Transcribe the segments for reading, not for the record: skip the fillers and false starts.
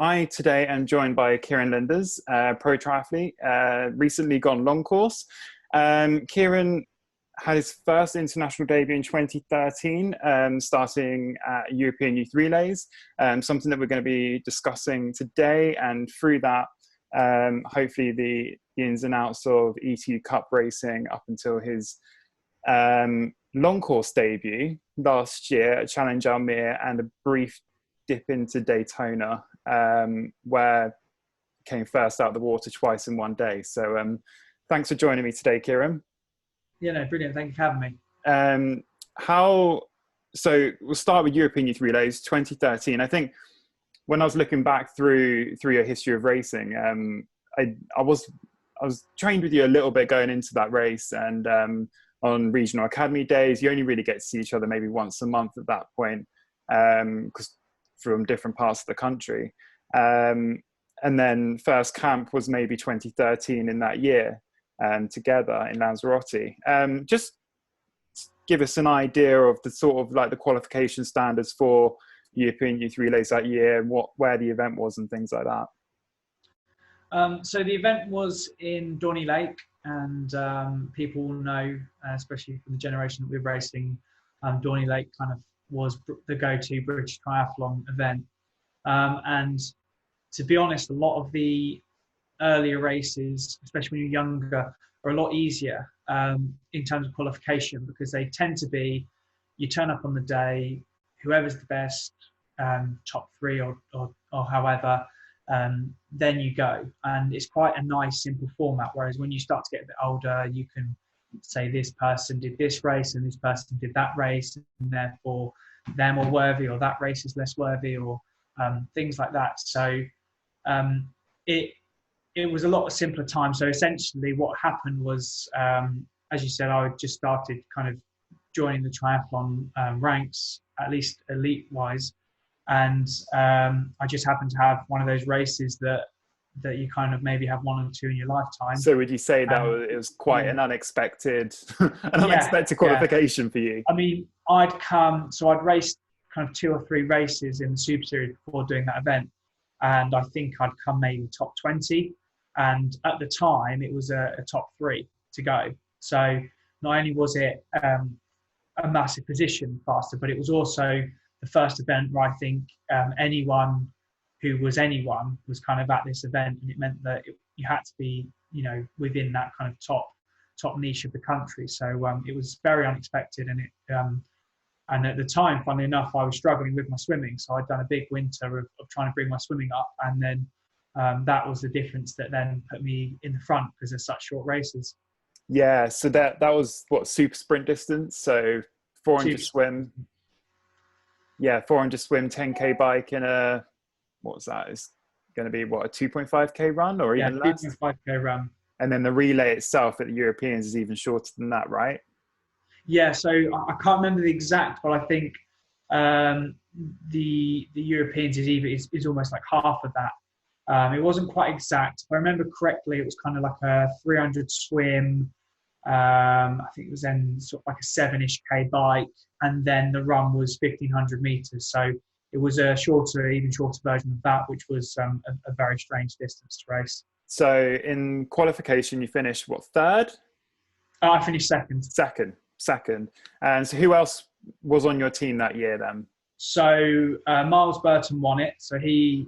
I today am joined by Kieran Lindars, pro triathlete, recently gone long course. Kieran had his first international debut in 2013, starting at European Youth Relays, something that we're going to be discussing today. And through that, hopefully the ins and outs of ETU Cup racing up until his long course debut last year at Challenge Almere, and a brief dip into Daytona, where he came first out of the water twice in one day. So thanks for joining me today, Kieran. Yeah, no, brilliant. Thank you for having me. So we'll start with European Youth Relays 2013. I think when I was looking back through your history of racing, I was trained with you a little bit going into that race, and on regional academy days, you only really get to see each other maybe once a month at that point, because from different parts of the country. And then first camp was maybe 2013 in that year, together in Lanzarote. Just give us an idea of the sort of like the qualification standards for European Youth Relays that year, where the event was and things like that. So the event was in Dorney Lake, and people will know, especially from the generation that we're racing, Dorney Lake kind of was the go-to British triathlon event. And to be honest, a lot of the earlier races, especially when you're younger, are a lot easier in terms of qualification, because they tend to be, you turn up on the day, whoever's the best, top three or however, then you go. And it's quite a nice, simple format. Whereas when you start to get a bit older, you can say this person did this race and this person did that race, and therefore they're more worthy, or that race is less worthy, or things like that. So it was a lot simpler time. So essentially what happened was, as you said, I just started kind of joining the triathlon ranks, at least elite-wise. And I just happened to have one of those races that you kind of maybe have one or two in your lifetime. So would you say that it was quite an unexpected qualification for you? I mean, I'd raced kind of 2 or 3 races in the Super Series before doing that event. And I think I'd come maybe top 20. And at the time, it was a top 3 to go. So not only was it a massive position faster, but it was also the first event where I think anyone who was anyone was kind of at this event, and it meant that you had to be, within that kind of top niche of the country. So it was very unexpected, and and at the time, funnily enough, I was struggling with my swimming. So I'd done a big winter of trying to bring my swimming up, and then that was the difference that then put me in the front, because they're such short races. Yeah, so that was what, super sprint distance, so 400 swim. Yeah, 400 swim, 10K bike, and what was that? It's going to be, what, a 2.5K run or even less? 2.5K run. And then the relay itself at the Europeans is even shorter than that, right? Yeah, so I can't remember the exact, but I think the Europeans is almost like half of that. It wasn't quite exact. If I remember correctly, it was kind of like a 300 swim. I think it was then sort of like a 7-ish K bike, and then the run was 1,500 meters. So it was a even shorter version of that, which was a very strange distance to race. So in qualification, you finished what, third? I finished second. Second. And so who else was on your team that year then? So Miles Burton won it. So he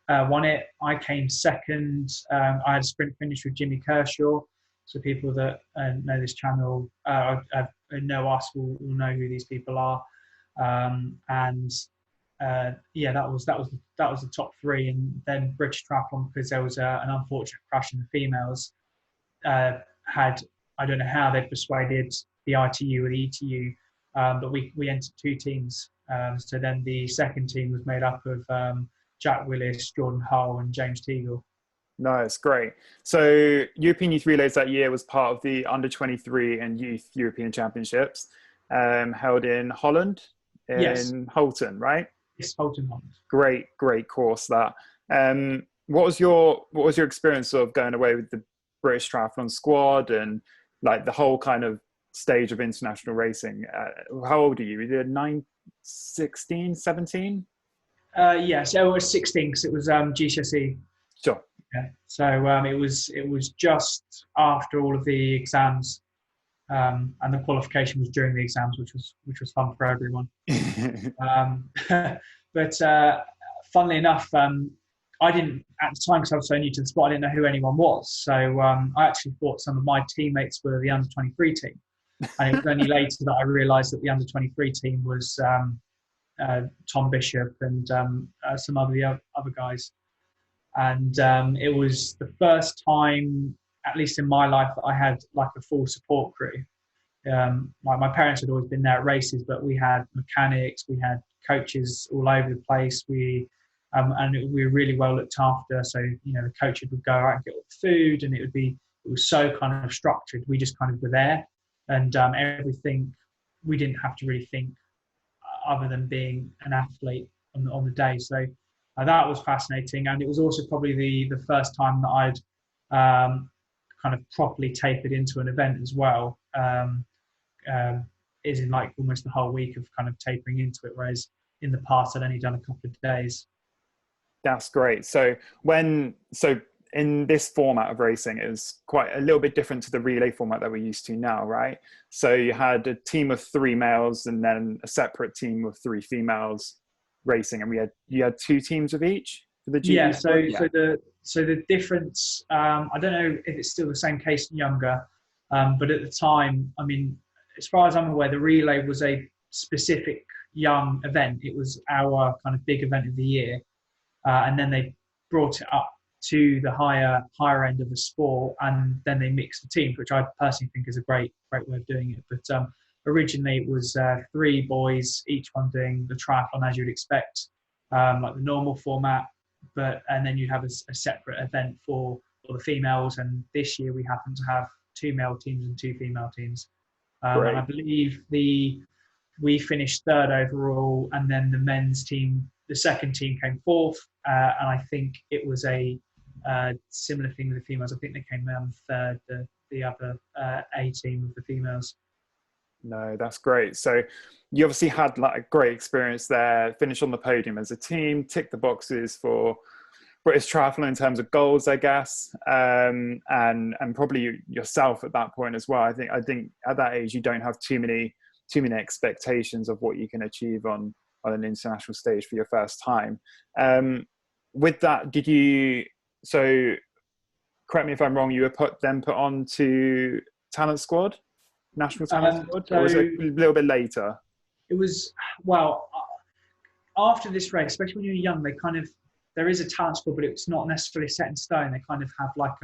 won it. I came second. I had a sprint finish with Jimmy Kershaw. So people that know this channel, know us, will know who these people are. That was the top 3. And then British Triathlon, because there was an unfortunate crash in the females, I don't know how they persuaded the ITU or the ETU, but we entered 2 teams. So then the second team was made up of Jack Willis, Jordan Hull, and James Teagle. Nice, great. So European Youth Relays that year was part of the Under-23 and Youth European Championships, held in Holland, in Holton, right? Yes, Holton. Great course that. What was your experience of going away with the British Triathlon squad and like the whole kind of stage of international racing? How old are you? Were you 16, 17? Yeah, so it was 16 because it was GCSE. Sure. Yeah. So it was just after all of the exams, and the qualification was during the exams, which was fun for everyone. But funnily enough, I didn't at the time because I was so new to the sport. I didn't know who anyone was. So I actually thought some of my teammates were the under 23 team, and it was only later that I realised that the under 23 team was Tom Bishop and some other guys. And it was the first time, at least in my life, that I had like a full support crew. My parents had always been there at races, but we had mechanics, we had coaches all over the place. And we were really well looked after. So the coaches would go out and get all the food, and it was so kind of structured. We just kind of were there, and everything. We didn't have to really think other than being an athlete on the day. So that was fascinating, and it was also probably the first time that I'd kind of properly tapered into an event as well. Is in like almost the whole week of kind of tapering into it, whereas in the past I'd only done a couple of days. That's great. So in this format of racing, it was quite a little bit different to the relay format that we're used to now, right? So you had a team of 3 males and then a separate team of 3 females racing, and you had 2 teams of each for the GP. So the difference, I don't know if it's still the same case in younger, but at the time, I mean, as far as I'm aware, the relay was a specific young event. It was our kind of big event of the year. And then they brought it up to the higher end of the sport, and then they mixed the teams, which I personally think is a great way of doing it. But originally it was 3 boys, each one doing the triathlon as you'd expect, like the normal format, and then you'd have a separate event for the females. And this year we happen to have 2 male teams and 2 female teams. And I believe we finished 3rd overall, and then the men's team, the second team, came 4th, and I think it was a similar thing with the females. I think they came 3rd, the other A team of the females. No, that's great. So you obviously had like a great experience there, finish on the podium as a team, tick the boxes for British triathlon in terms of goals, I guess, and probably yourself at that point as well. I think at that age you don't have too many expectations of what you can achieve on an international stage for your first time. With that, so correct me if I'm wrong, you were put on to talent squad, national talent squad, or was it a little bit later? It was, well, after this race, especially when you're young, there is a talent squad, but it's not necessarily set in stone. They kind of have like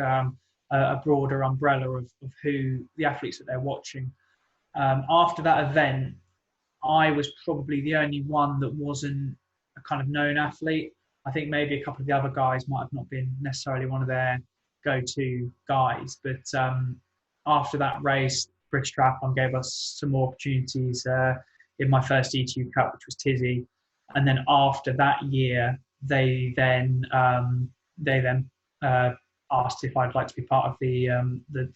a broader umbrella of who the athletes that they're watching. After that event, I was probably the only one that wasn't a kind of known athlete. I think maybe a couple of the other guys might have not been necessarily one of their go-to guys. But after that race, British Triathlon gave us some more opportunities in my first ETU Cup, which was Tizzy. And then after that year, they then asked if I'd like to be part of the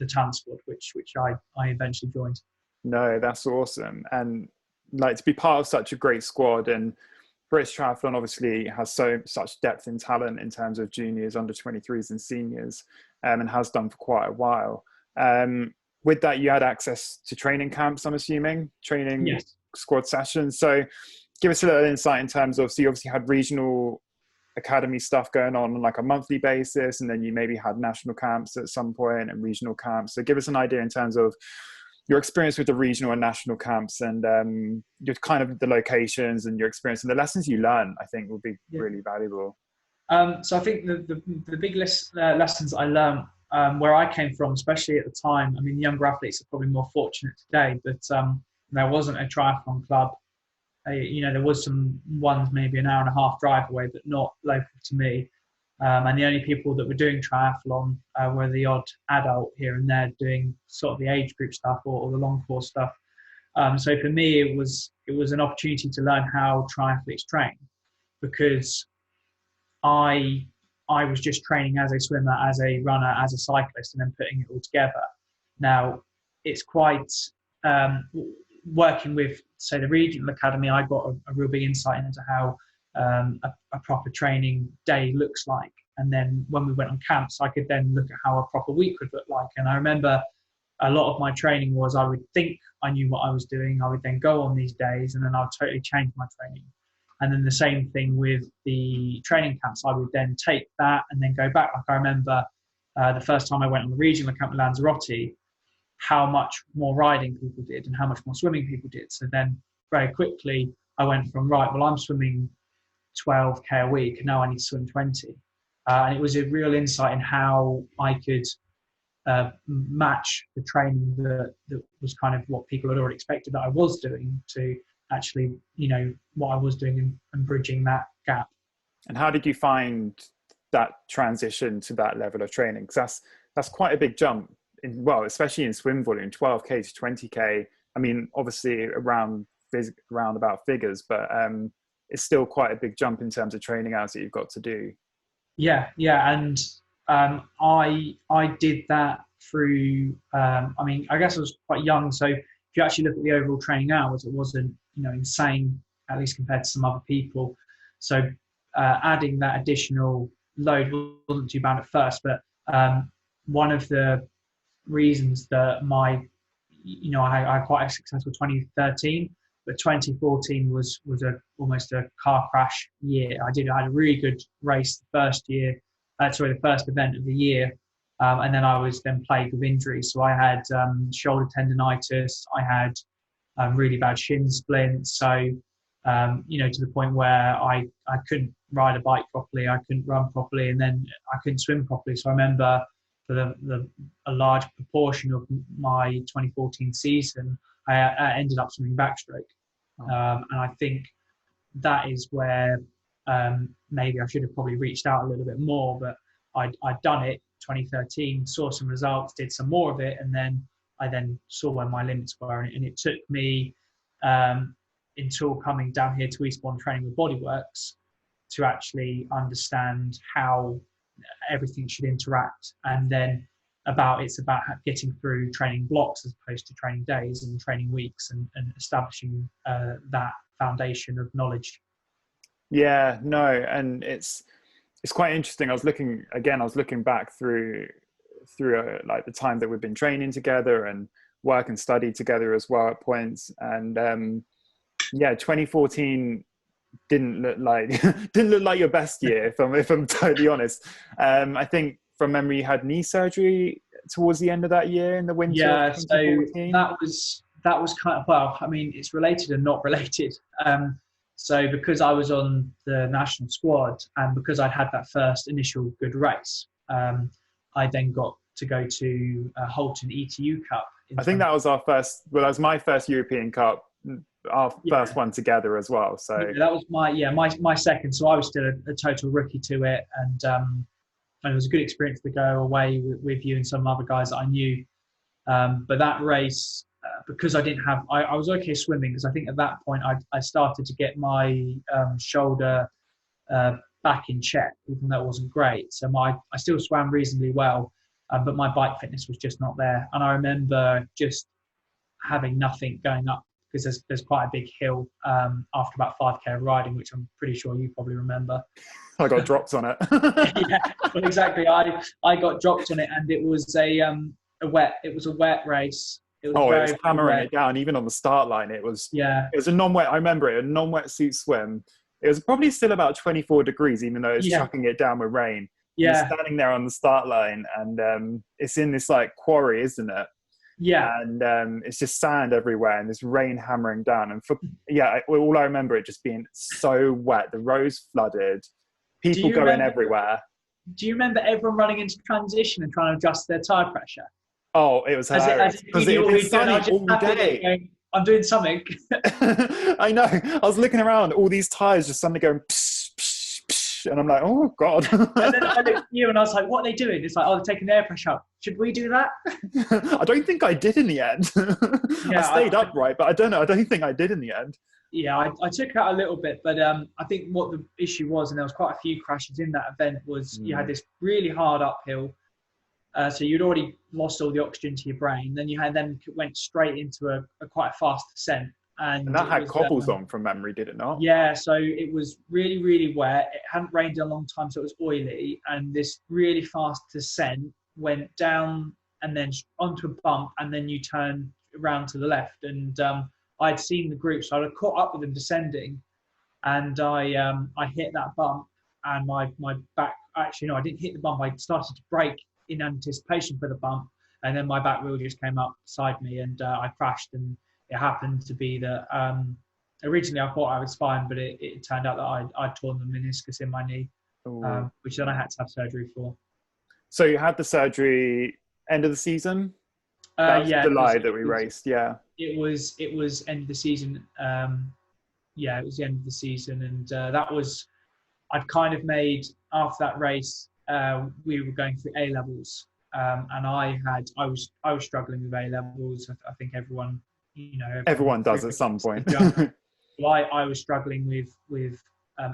talent squad, which I eventually joined. No, that's awesome. And like to be part of such a great squad, and British Triathlon obviously has such depth in talent in terms of juniors, under 23s and seniors, and has done for quite a while. With that, you had access to training camps, I'm assuming, Yes. Squad sessions. So give us a little insight in terms of, so you obviously had regional academy stuff going on like a monthly basis, and then you maybe had national camps at some point and regional camps. So give us an idea in terms of your experience with the regional and national camps, and your kind of the locations and your experience and the lessons you learned, I think would be really valuable. So I think the big lessons I learned where I came from, especially at the time, I mean, younger athletes are probably more fortunate today, but there wasn't a triathlon club. There was some ones maybe an hour and a half drive away, but not local to me. And the only people that were doing triathlon were the odd adult here and there doing sort of the age group stuff or the long course stuff. So for me, it was an opportunity to learn how triathletes train, because I was just training as a swimmer, as a runner, as a cyclist, and then putting it all together. Now, it's quite working with, say, the regional academy. I got a real big insight into how a proper training day looks like. And then when we went on camps, I could then look at how a proper week would look like. And I remember a lot of my training was, I would think I knew what I was doing. I would then go on these days and then I'd totally change my training. And then the same thing with the training camps. I would then take that and then go back. Like I remember the first time I went on the regional camp with Lanzarote, how much more riding people did and how much more swimming people did. So then very quickly I went from, right, well, I'm swimming 12K a week, and now I need to swim 20. And it was a real insight in how I could match the training that was kind of what people had already expected that I was doing to actually, what I was doing and bridging that gap. And how did you find that transition to that level of training? Because that's quite a big jump, especially in swim volume, 12K to 20K. I mean, obviously around about figures, but it's still quite a big jump in terms of training hours that you've got to do. Yeah, and I did that through. I guess I was quite young, so if you actually look at the overall training hours, it wasn't insane, at least compared to some other people. So adding that additional load wasn't too bad at first, but one of the reasons that I had quite a successful 2013, but 2014 was almost a car crash year. I had a really good race the first event of the year, and then I was then plagued with injuries. So I had shoulder tendonitis, I had really bad shin splints. So to the point where I couldn't ride a bike properly, I couldn't run properly, and then I couldn't swim properly. So I remember for a large proportion of my 2014 season, I ended up swimming backstroke. And I think that is where maybe I should have probably reached out a little bit more, but I'd done it 2013, saw some results, did some more of it, and then I saw where my limits were. And it took me until coming down here to Eastbourne training with Bodyworks to actually understand how everything should interact. And then it's about getting through training blocks as opposed to training days and training weeks, and establishing that foundation of knowledge. Yeah, no, and it's quite interesting. I was looking back through like the time that we've been training together and work and study together as well at points. And 2014 didn't look like your best year, if I'm totally honest. I think from memory you had knee surgery towards the end of that year in the winter. Yeah, so that was kind of, it's related and not related. So because I was on the national squad and because I'd had that first initial good race, I then got to go to Halton ETU Cup. I think that was that was my first European Cup, our first one together as well. So that was my second. So I was still a total rookie to it, and it was a good experience to go away with you and some other guys that I knew. But that race, because I didn't have, I was okay swimming, because I think at that point I started to get my shoulder back in check, even though it wasn't great. So I still swam reasonably well, but my bike fitness was just not there. And I remember just having nothing going up, because there's quite a big hill after about 5K of riding, which I'm pretty sure you probably remember. I got dropped on it. Yeah, well, exactly. I got dropped on it, and it was a wet race. It was hammering it down. Even on the start line, it was a non-wet. I remember it, a non-wetsuit swim. It was probably still about 24 degrees, even though it's chucking it down with rain. Yeah. You're standing there on the start line, and it's in this like quarry, isn't it? Yeah. And it's just sand everywhere, and this rain hammering down. And all I remember it just being so wet. The roads flooded, people going everywhere. Do you remember everyone running into transition and trying to adjust their tire pressure? Oh, it was hilarious because it was sunny all day. I'm doing something. I know. I was looking around, all these tires just suddenly going psh, psh, psh, and I'm like, oh God. And then I looked at you and I was like, what are they doing? It's like, they're taking the air pressure up. Should we do that? I don't think I did in the end. I stayed upright, but I don't know. I don't think I did in the end. Yeah, I took out a little bit, but I think what the issue was, and there was quite a few crashes in that event, was you had this really hard uphill. So you'd already lost all the oxygen to your brain. Then you went straight into a quite fast descent. And and that it had was cobbles on from memory, did it not? yeah, so it was really, really wet. It hadn't rained in a long time, so it was oily. And this really fast descent went down and then onto a bump, and then you turn around to the left. And I'd seen the group, so I'd caught up with them descending, and I hit that bump, and my back, actually no, I didn't hit the bump. I started to brake in anticipation for the bump, and then my back wheel just came up beside me, and I crashed. And it happened to be that. Originally, I thought I was fine, but it turned out that I'd torn the meniscus in my knee, which then I had to have surgery for. So you had the surgery end of the season? That was Yeah, July that we raced, yeah. It was end of the season. Yeah, it was the end of the season, and that was, I'd kind of made, after that race, we were going through A levels, and I was struggling with A levels. I think everyone, Everyone does at some point. Well, I was struggling with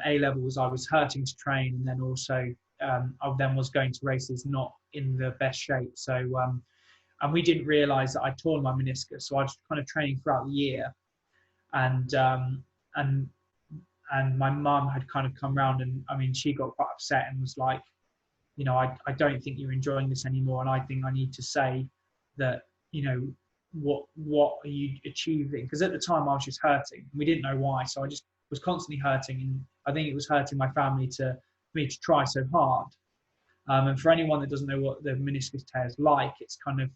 A levels. I was hurting to train, and then also I then was going to races not in the best shape. So and we didn't realise that I'd torn my meniscus. So I was kind of training throughout the year, and and my mum had kind of come round, and I mean she got quite upset and was like, I don't think you're enjoying this anymore, and I think I need to say that what are you achieving? Because at the time I was just hurting. We didn't know why, so I just was constantly hurting, and I think it was hurting my family for me to try so hard. And for anyone that doesn't know what the meniscus tear is like, it's kind of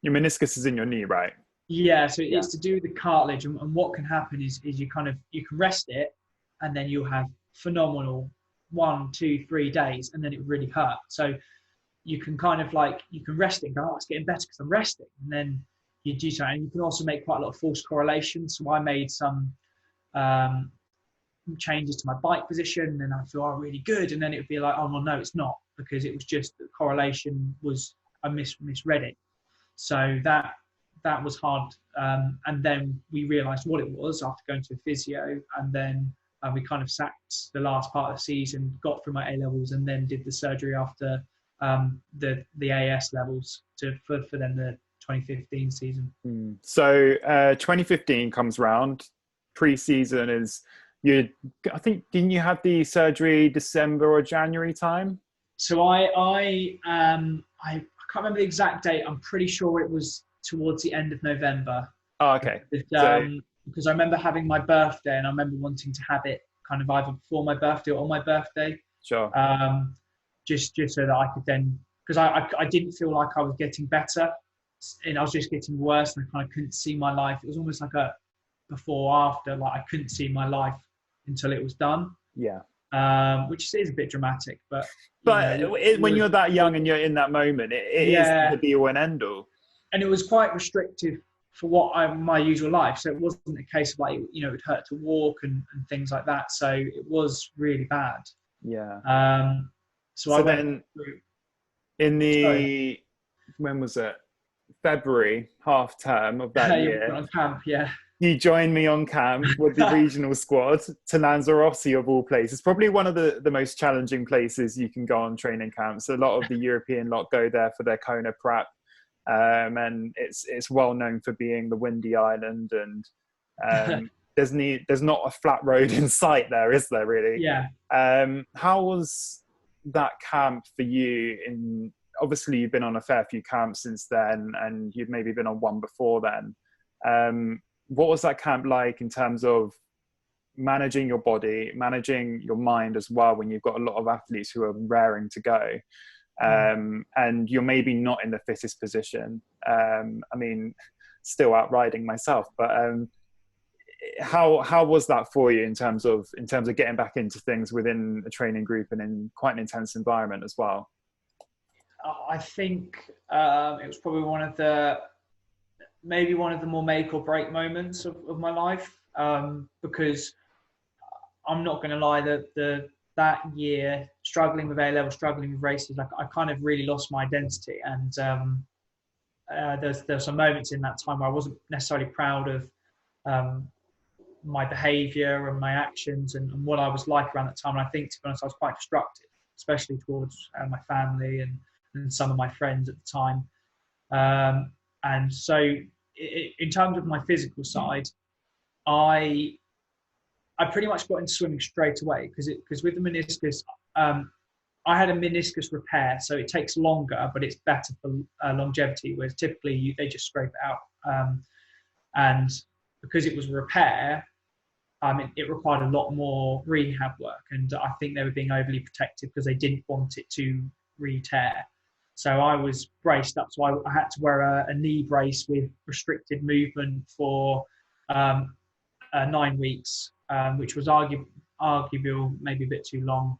your meniscus is in your knee, right? Yeah, so it's to do with the cartilage, and what can happen is you can rest it, and then you'll have phenomenal 1, 2, 3 days, and then it really hurt. So you can kind of you can rest it and go, oh, it's getting better because I'm resting, and then you do so. And you can also make quite a lot of false correlations. So I made some changes to my bike position, and I feel, oh, really good, and then it would be like, oh well, no, it's not, because it was just the correlation was, I misread it. So that was hard, and then we realised what it was after going to a physio, and then we kind of sacked the last part of the season, got through my A levels, and then did the surgery after the AS levels for then the 2015 season. So 2015 comes round. Pre-season is I think, didn't you have the surgery December or January time? So I can't remember the exact date. I'm pretty sure it was towards the end of November. Oh, okay. Because I remember having my birthday, and I remember wanting to have it kind of either before my birthday or on my birthday. Sure. Just so that I could then, because I didn't feel like I was getting better, and I was just getting worse, and I kind of couldn't see my life. It was almost like a before after, like I couldn't see my life until it was done. Yeah. Which is a bit dramatic, but when you're that young and you're in that moment, it is the be all and end all. And it was quite restrictive for what my usual life. So it wasn't a case of it would hurt to walk and things like that. So it was really bad. Yeah. So I went through when was it? February half term of that year. On camp, yeah. You joined me on camp with the regional squad to Lanzarote, of all places. Probably one of the most challenging places you can go on training camps. A lot of the European lot go there for their Kona prep. And it's well known for being the windy island, and there's not a flat road in sight there, is there really? Yeah. How was that camp for you? Obviously you've been on a fair few camps since then, and you've maybe been on one before then. What was that camp like in terms of managing your body, managing your mind as well, when you've got a lot of athletes who are raring to go? And you're maybe not in the fittest position. I mean, still out riding myself, but how was that for you in terms of getting back into things within a training group and in quite an intense environment as well? I think it was probably one of the more make or break moments of my life, because I'm not going to lie, that year, struggling with A-level, struggling with races, I kind of really lost my identity. And there's some moments in that time where I wasn't necessarily proud of my behaviour and my actions and what I was like around that time. And I think, to be honest, I was quite destructive, especially towards my family and some of my friends at the time. And so in terms of my physical side, I pretty much got into swimming straight away because with the meniscus, I had a meniscus repair, so it takes longer, but it's better for longevity. Whereas typically they just scrape it out, and because it was a repair, it required a lot more rehab work, and I think they were being overly protective because they didn't want it to re-tear. So I was braced up, so I had to wear a knee brace with restricted movement for 9 weeks, which was arguable, maybe a bit too long,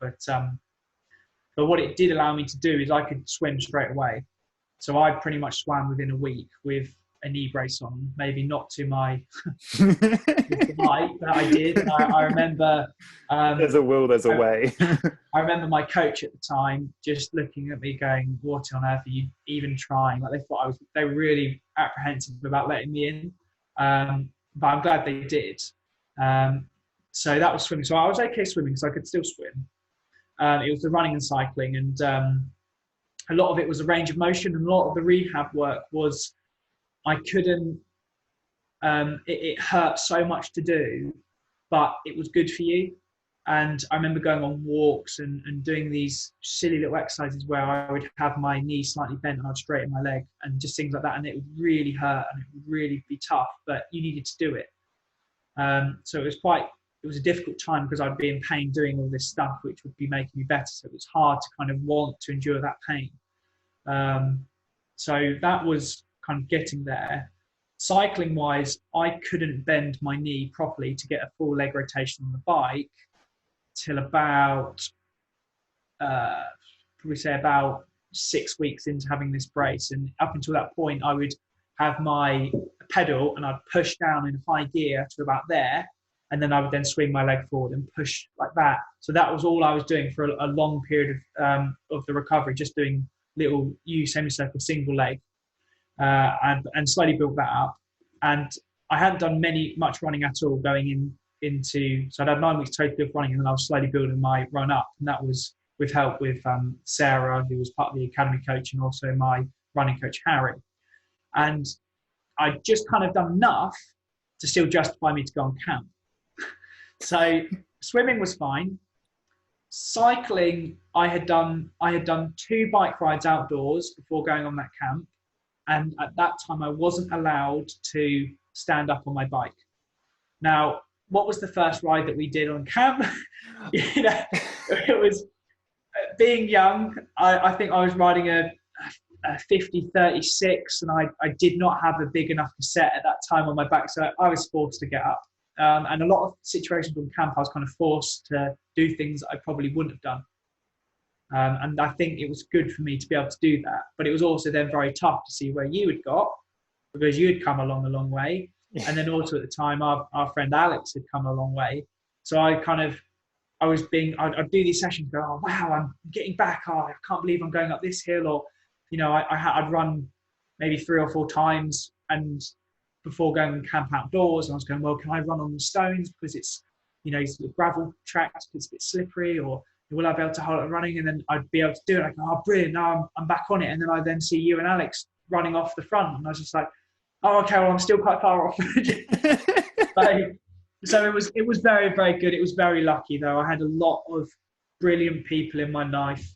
but what it did allow me to do is I could swim straight away. So I pretty much swam within a week with a knee brace on, maybe not to my delight, but I did. And I remember there's a will, there's a way. I remember my coach at the time just looking at me going, what on earth are you even trying? Like they were really apprehensive about letting me in, but I'm glad they did. So that was swimming. So I was okay swimming because I could still swim. It was the running and cycling, and a lot of it was a range of motion, and a lot of the rehab work was I couldn't. It hurt so much to do, but it was good for you. And I remember going on walks and doing these silly little exercises where I would have my knee slightly bent and I'd straighten my leg and just things like that. And it would really hurt and it would really be tough, but you needed to do it. So it was a difficult time because I'd be in pain doing all this stuff, which would be making me better. So it was hard to kind of want to endure that pain. So that was kind of getting there. Cycling wise, I couldn't bend my knee properly to get a full leg rotation on the bike till about, probably say about 6 weeks into having this brace. And up until that point, I would have my pedal and I'd push down in high gear to about there. And then I would then swing my leg forward and push like that. So that was all I was doing for a long period of the recovery, just doing little U semicircle single leg, and slowly built that up. And I hadn't done much running at all going into, so I'd had 9 weeks totally of running, and then I was slowly building my run up. And that was with help with Sarah, who was part of the academy coach, and also my running coach, Harry. And I'd just kind of done enough to still justify me to go on camp. So swimming was fine. Cycling, I had done 2 bike rides outdoors before going on that camp. And at that time, I wasn't allowed to stand up on my bike. Now, what was the first ride that we did on camp? It was, being young, I think I was riding a 50-36, and I did not have a big enough cassette at that time on my back, so I was forced to get up. And a lot of situations on camp, I was kind of forced to do things that I probably wouldn't have done. And I think it was good for me to be able to do that. But it was also then very tough to see where you had got, because you had come along a long way. And then also at the time, our friend Alex had come a long way. So I'd do these sessions, go, oh, wow, I'm getting back. Oh, I can't believe I'm going up this hill. Or, I'd run maybe 3 or 4 times, and before going and camp outdoors, and I was going, well, can I run on the stones because it's a gravel track, it's a bit slippery, or will I be able to hold it running? And then I'd be able to do it. I go, oh, brilliant, now I'm back on it. And then I then see you and Alex running off the front, and I was just like, oh, okay, well, I'm still quite far off. So it was very, very good. It was very lucky, though. I had a lot of brilliant people in my life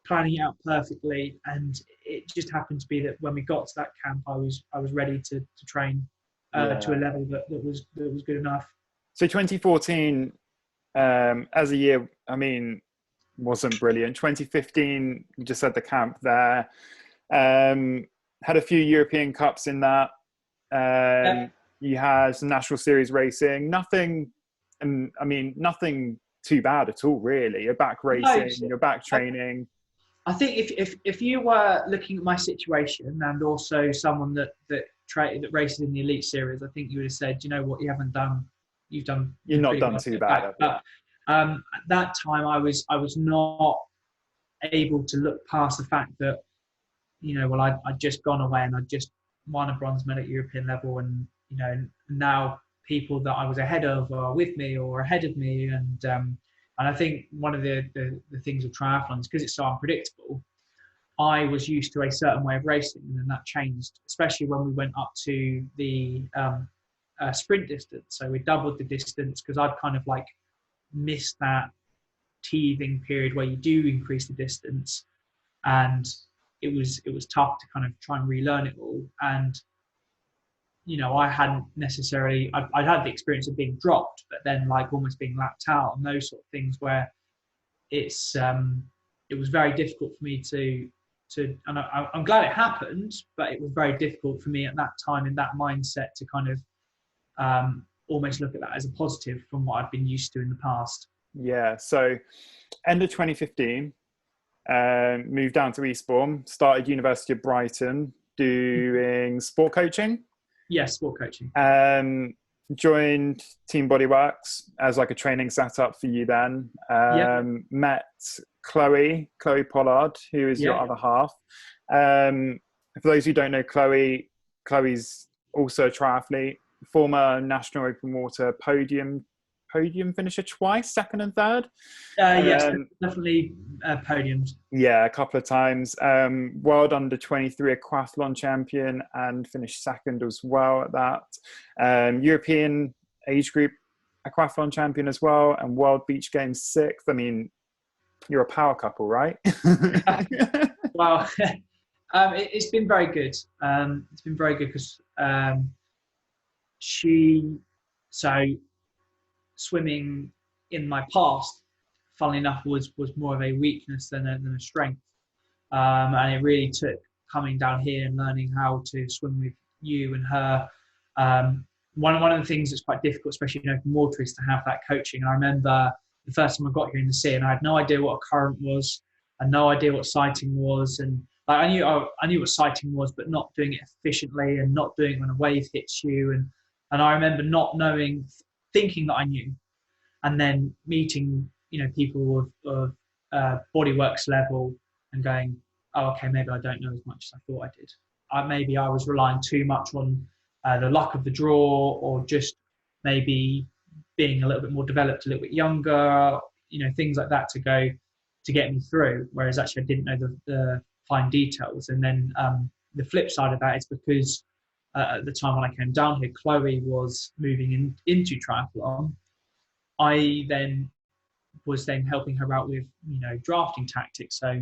planning it out perfectly, and it just happened to be that when we got to that camp, I was ready to train to a level that was good enough. So 2014 as a year, wasn't brilliant. 2015, you just had the camp there, had a few European Cups in that. You had some national series racing, nothing too bad at all, really. You're back racing, you're back training. I think if you were looking at my situation, and also someone that races in the elite series, I think you would have said, you know what, you're not done too bad. But at that time, I was not able to look past the fact that, I'd just gone away and I'd just won a bronze medal at European level, and now people that I was ahead of are with me or ahead of me, and I think one of the things with triathlons, because it's so unpredictable, I was used to a certain way of racing, and then that changed, especially when we went up to the sprint distance. So we doubled the distance because I'd kind of like missed that teething period where you do increase the distance, and it was tough to kind of try and relearn it all. And I hadn't necessarily I'd had the experience of being dropped, but then like almost being lapped out and those sort of things where it was very difficult for me to and I'm glad it happened, but it was very difficult for me at that time in that mindset to kind of almost look at that as a positive from what I've been used to in the past. Yeah. So end of 2015, moved down to Eastbourne, started University of Brighton doing sport coaching. Yes, sport coaching. Joined Team Bodyworks as like a training setup for you then. Met Chloe Pollard, who is your other half. For those who don't know Chloe's also a triathlete, former national open water podium finisher twice, second and third. Yes, definitely podiums. Yeah, a couple of times. World under 23 aquathlon champion and finished second as well at that. European age group aquathlon champion as well, and World Beach Games sixth. I mean, you're a power couple, right? Well, it's been very good. It's been very good because swimming in my past, funnily enough, was more of a weakness than a strength. And it really took coming down here and learning how to swim with you and her. One of the things that's quite difficult, especially in open water, is to have that coaching. And I remember the first time I got here in the sea, and I had no idea what a current was, and no idea what sighting was, and like I knew what sighting was, but not doing it efficiently and not doing it when a wave hits you. And I remember not knowing, thinking that I knew, and then meeting people of Bodyworks level and going, oh, okay, maybe I don't know as much as I thought I did. Maybe I was relying too much on the luck of the draw, or just maybe being a little bit more developed, a little bit younger, things like that to get me through. Whereas actually I didn't know the fine details. And then the flip side of that is because at the time when I came down here, Chloe was moving into triathlon. I then was helping her out with drafting tactics, so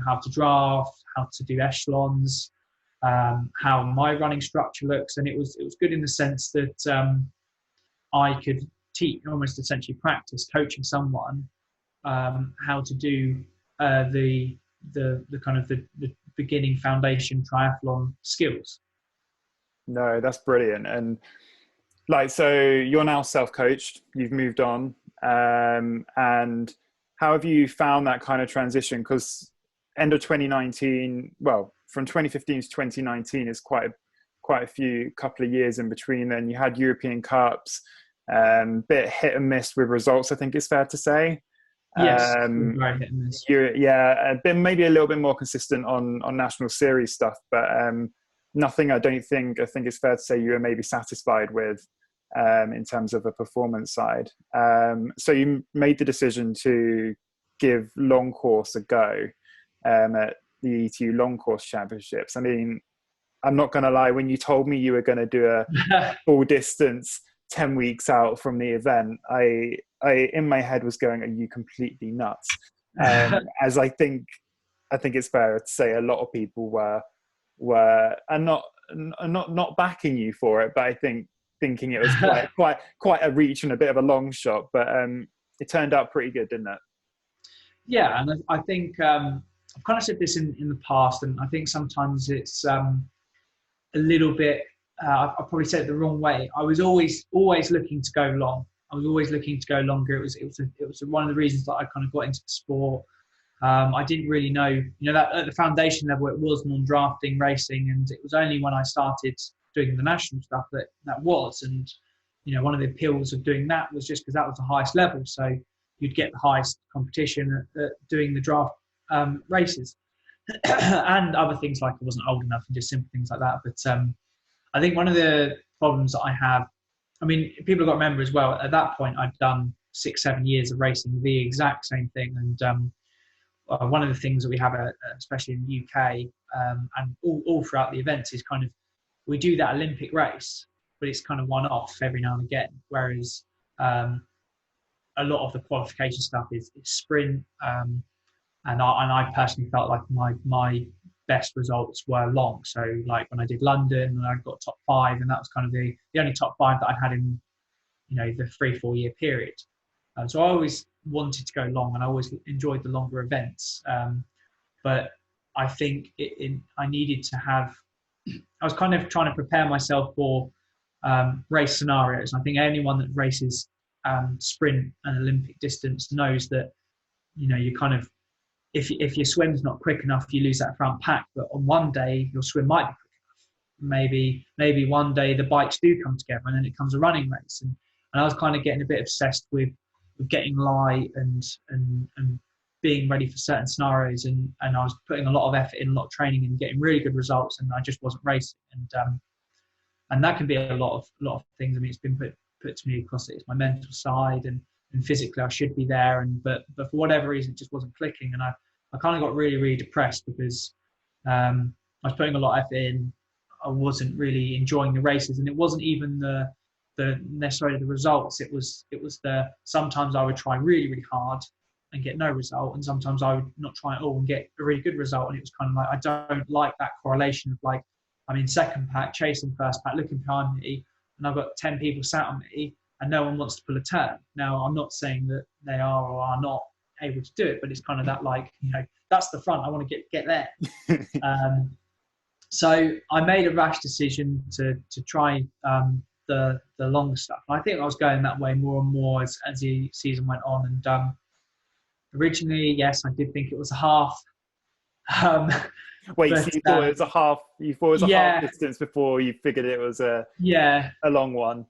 how to draft, how to do echelons, how my running structure looks. And it was good in the sense that I could teach, almost essentially practice coaching someone how to do the kind of the beginning foundation triathlon skills. No, that's brilliant. And like, so you're now self-coached, you've moved on, and how have you found that kind of transition? Because end of 2019, well, from 2015 to 2019 is quite a couple of years in between. Then you had European Cups, bit hit and miss with results, I think it's fair to say. Yes, very hit and miss. Been maybe a little bit more consistent on national series stuff, but nothing. I think it's fair to say you were maybe satisfied with in terms of a performance side. So you made the decision to give long course a go at the ETU long course championships. I mean, I'm not going to lie, when you told me you were going to do a full distance 10 weeks out from the event, I in my head was going, are you completely nuts? As I think it's fair to say a lot of people were and not backing you for it, but I thinking it was quite a reach and a bit of a long shot, but it turned out pretty good, didn't it? Yeah, and I think I've kind of said this in the past, and I think sometimes it's a little bit. I probably said it the wrong way. I was always looking to go long. I was always looking to go longer. It was one of the reasons that I kind of got into the sport. I didn't really know, that at the foundation level it was non-drafting racing, and it was only when I started doing the national stuff that was. And one of the appeals of doing that was just because that was the highest level, so you'd get the highest competition at doing the draft races and other things, like I wasn't old enough and just simple things like that. But I think one of the problems that I have, I mean, people have got to remember as well, at that point I'd done 6-7 years of racing the exact same thing. And one of the things that we have, especially in the UK and all throughout the events, is kind of, we do that Olympic race, but it's kind of one off every now and again. Whereas a lot of the qualification stuff is sprint, and I personally felt like my best results were long. So like when I did London, and I got top 5, and that was kind of the only top 5 that I had in, you know, the 3-4 year period. So I always wanted to go long, and I always enjoyed the longer events. But I think I needed to have, I was kind of trying to prepare myself for race scenarios. I think anyone that races sprint and Olympic distance knows that, you know, you kind of, if your swim's not quick enough, you lose that front pack. But on one day, your swim might be quick enough. Maybe one day the bikes do come together, and then it comes a running race. And I was kind of getting a bit obsessed with getting light and being ready for certain scenarios. And I was putting a lot of effort in, a lot of training, and getting really good results. And I just wasn't racing. And that can be a lot of things. I mean, it's been put to me across it. It's my mental side, and physically I should be there, but for whatever reason it just wasn't clicking, and I kind of got really, really depressed because I was putting a lot of effort in. I wasn't really enjoying the races, and it wasn't even the necessarily the results. It was the, sometimes I would try really, really hard and get no result, and sometimes I would not try at all and get a really good result. And it was kind of like, I don't like that correlation of like, I'm in second pack, chasing first pack, looking behind me, and I've got 10 people sat on me, and no one wants to pull a turn. Now, I'm not saying that they are or are not able to do it, but it's kind of that, like, you know, that's the front, I want to get there. So I made a rash decision to try the longer stuff. And I think I was going that way more and more as the season went on. And originally, yes, I did think it was a half. Wait, so you thought it was a half? You thought it was a half distance before you figured it was a long one?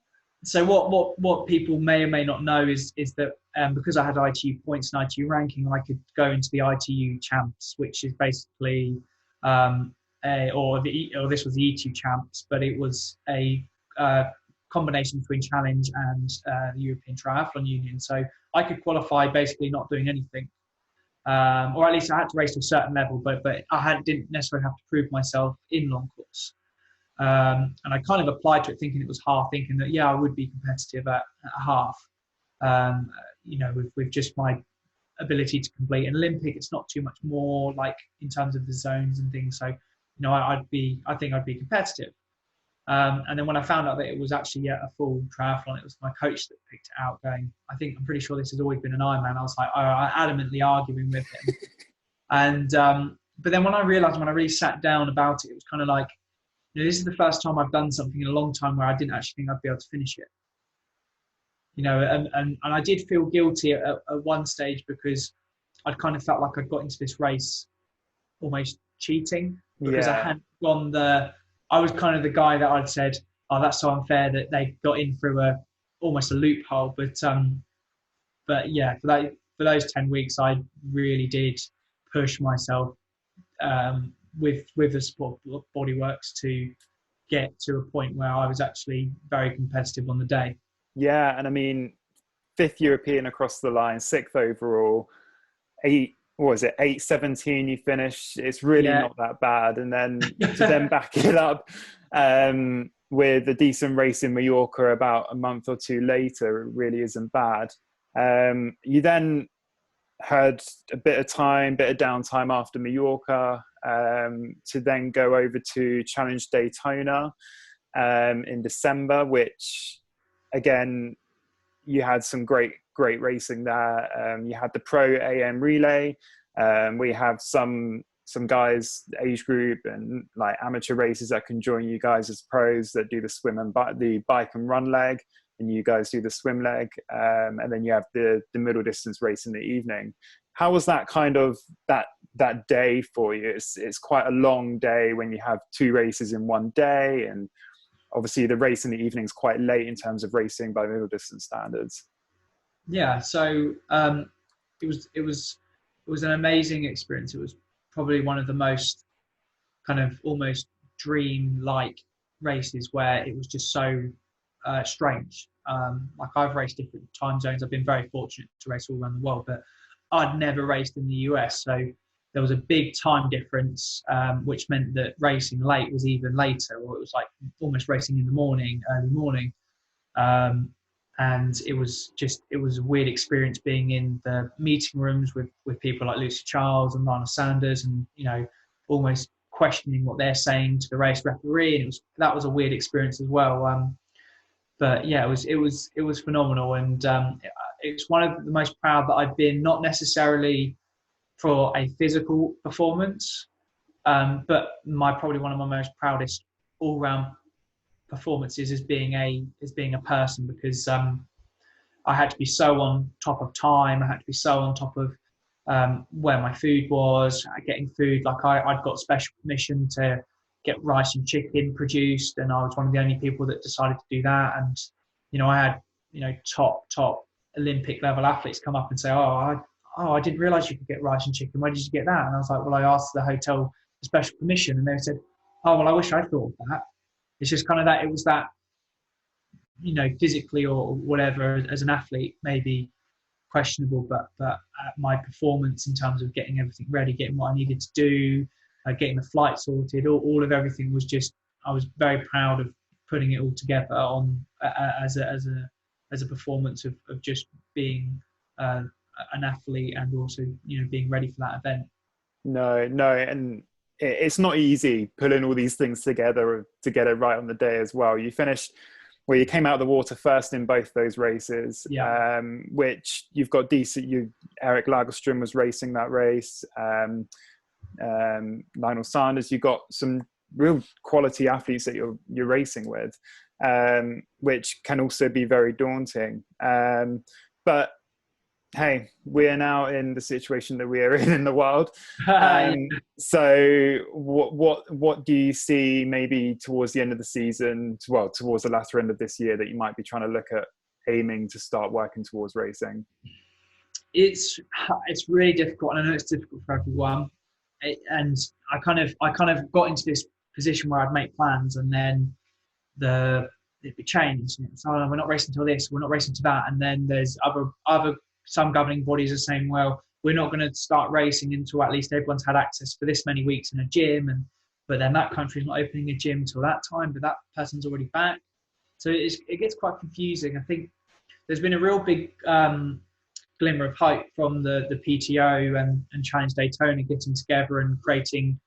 So what people may or may not know is that because I had ITU points and ITU ranking, I could go into the ITU champs, which is basically or this was the E2 champs, but it was a combination between challenge and the European Triathlon Union. So I could qualify basically not doing anything. Or at least I had to race to a certain level, but didn't necessarily have to prove myself in long course. And I kind of applied to it thinking it was half, thinking that, I would be competitive at half. You know, with just my ability to complete an Olympic, it's not too much more, like in terms of the zones and things. So, you know, I think I'd be competitive. And then when I found out that it was actually a full triathlon, it was my coach that picked it out, going, I'm pretty sure this has always been an Ironman. I was like, adamantly arguing with him. And but then when I realized, when I really sat down about it, it was kind of like, you know, this is the first time I've done something in a long time where I didn't actually think I'd be able to finish it. You know, and I did feel guilty at one stage because I'd kind of felt like I'd got into this race almost cheating because I hadn't gone I was kind of the guy that I'd said, oh, that's so unfair that they got in through almost a loophole. But yeah, for those 10 weeks, I really did push myself with the support of Bodyworks to get to a point where I was actually very competitive on the day. Yeah, and I mean, 5th European across the line, 6th overall, 8:17 you finish. It's really not that bad. And then to then back it up with a decent race in Mallorca about a month or two later, it really isn't bad. You then had a bit of downtime after Mallorca to then go over to Challenge Daytona in December, which again, you had some great racing there. You had the Pro AM Relay. We have some guys, age group and like amateur races that can join you guys as pros that do the swim and the bike and run leg, and you guys do the swim leg. And then you have the middle distance race in the evening. How was that kind of that day for you? It's quite a long day when you have 2 races in one day, and obviously the race in the evening is quite late in terms of racing by middle distance standards. Yeah, so it was an amazing experience. It was probably one of the most kind of almost dream-like races where it was just so strange. Like I've raced different time zones. I've been very fortunate to race all around the world, but I'd never raced in the US. So there was a big time difference, which meant that racing late was even later, or it was like almost racing in the morning, early morning. And it was a weird experience being in the meeting rooms with people like Lucy Charles and Lionel Sanders, and almost questioning what they're saying to the race referee, and that was a weird experience as well. But yeah, it was phenomenal, and it's one of the most proud that I've been, not necessarily for a physical performance, but probably one of my most proudest all-round performances is being a person, because I had to be so on top of time. I had to be so on top of where my food was, getting food. Like I'd got special permission to get rice and chicken produced, and I was one of the only people that decided to do that. And I had top Olympic level athletes come up and say, I didn't realize you could get rice and chicken. Where did you get that? And I was like, well, I asked the hotel for special permission, and they said, oh, well, I wish I thought of that. It's just kind of that, it was that, physically or whatever, as an athlete, maybe questionable, but my performance in terms of getting everything ready, getting what I needed to do, getting the flight sorted, all of everything was just, I was very proud of putting it all together on as a performance of just being an athlete, and also being ready for that event. No, and it's not easy pulling all these things together to get it right on the day as well. You came out of the water first in both those races, yeah. Which you've got decent. Eric Lagerström was racing that race. Lionel Sanders. You've got some real quality athletes that you're racing with, which can also be very daunting. But hey, we are now in the situation that we are in the world. So what do you see maybe towards the end of the season, towards the latter end of this year, that you might be trying to look at aiming to start working towards racing? It's really difficult, and I know it's difficult for everyone. And I kind of got into this position where I'd make plans, and then it changed. So we're not racing till this, we're not racing to that, and then there's other some governing bodies are saying, well, we're not going to start racing until at least everyone's had access for this many weeks in a gym, but then that country's not opening a gym till that time, but that person's already back. So it gets quite confusing. I think there's been a real big glimmer of hope from the PTO and Challenge Daytona getting together and creating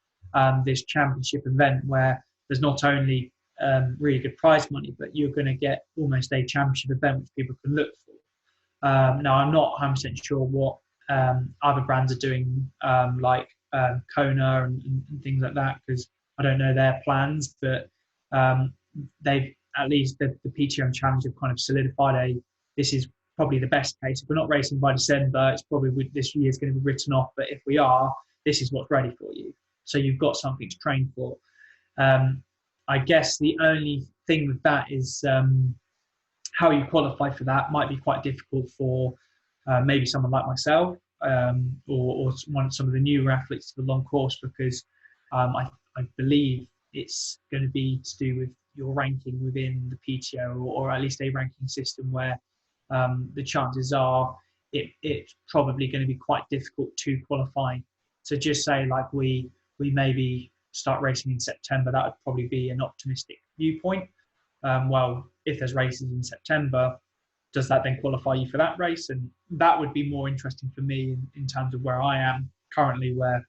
this championship event where there's not only really good prize money, but you're going to get almost a championship event which people can look for. Now, I'm not 100% sure what other brands are doing, like Kona and things like that, because I don't know their plans, but they've, at least the PTO and Challenge have kind of solidified this is probably the best case. If we're not racing by December, it's probably this year's going to be written off, but if we are, this is what's ready for you. So you've got something to train for. I guess the only thing with that is how you qualify for that might be quite difficult for maybe someone like myself, or some of the newer athletes to the long course, because I believe it's going to be to do with your ranking within the PTO, or at least a ranking system where the chances are it's probably going to be quite difficult to qualify. So just say like we maybe start racing in September, that would probably be an optimistic viewpoint. Well, if there's races in September, does that then qualify you for that race? And that would be more interesting for me in terms of where I am currently, where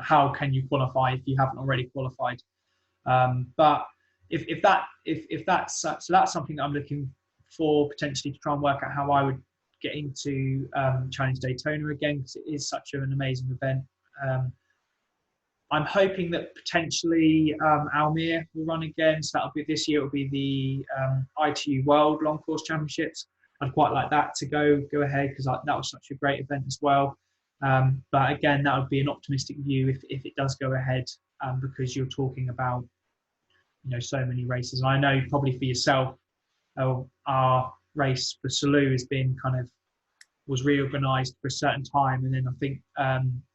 how can you qualify if you haven't already qualified? But if that's so that's something that I'm looking for, potentially, to try and work out how I would get into Challenge Daytona again, because it is such an amazing event. I'm hoping that potentially Almere will run again. So that'll be this year. It'll be the ITU World Long Course Championships. I'd quite like that to go ahead, because that was such a great event as well. But again, that would be an optimistic view if it does go ahead, because you're talking about so many races. And I know probably for yourself, our race for Salou was reorganised for a certain time, and then I think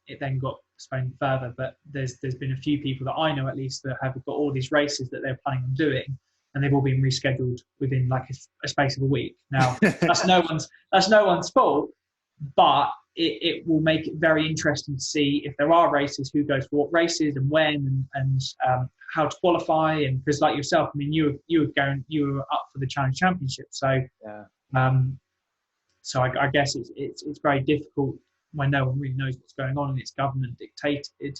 it then got expanded further. But there's been a few people that I know, at least, that have got all these races that they're planning on doing, and they've all been rescheduled within like a space of a week. Now that's no one's fault, but it will make it very interesting to see if there are races, who goes for what races and when, and how to qualify. And because like yourself, I mean, you were up for the Challenge Championship, so so I guess it's very difficult when no one really knows what's going on and it's government dictated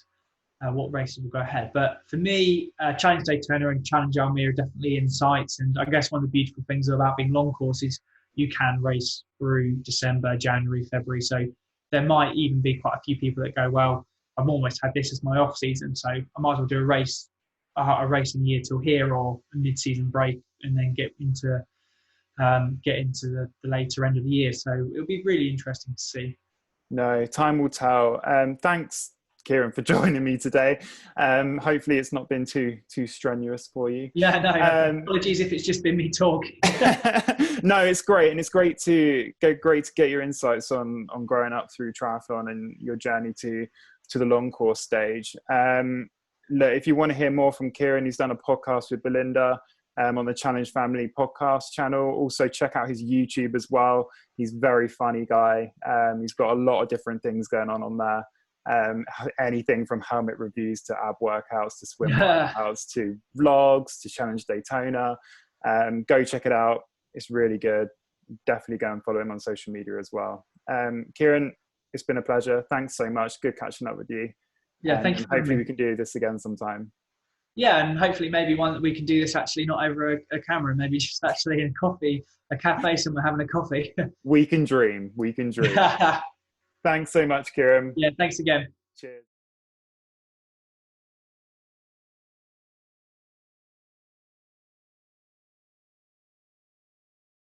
what races will go ahead. But for me, Challenge Daytona and Challenge Almere are definitely in sights. And I guess one of the beautiful things about being long courses, you can race through December, January, February. So there might even be quite a few people that go, well, I've almost had this as my off season, so I might as well do a racing year till here, or a mid-season break, and then get into the later end of the year. So it'll be really interesting to see. No, time will tell. Thanks, Kieran, for joining me today. Hopefully it's not been too strenuous for you. Yeah, no, apologies if it's just been me talking. No, it's great, and it's great to get your insights on growing up through triathlon and your journey to the long course stage. Look, if you want to hear more from Kieran, he's done a podcast with Belinda on the Challenge Family podcast channel. Also check out his YouTube as well. He's a very funny guy. He's got a lot of different things going on there. Anything from helmet reviews to ab workouts to swim workouts to vlogs to Challenge Daytona. Go check it out. It's really good. Definitely go and follow him on social media as well. Kieran, it's been a pleasure. Thanks so much. Good catching up with you. Yeah, thank you. Hopefully we can do this again sometime. Yeah, and hopefully maybe one that we can do this actually not over a camera, maybe just actually in a cafe somewhere having a coffee. We can dream. Thanks so much, Kieran. Yeah, thanks again. Cheers.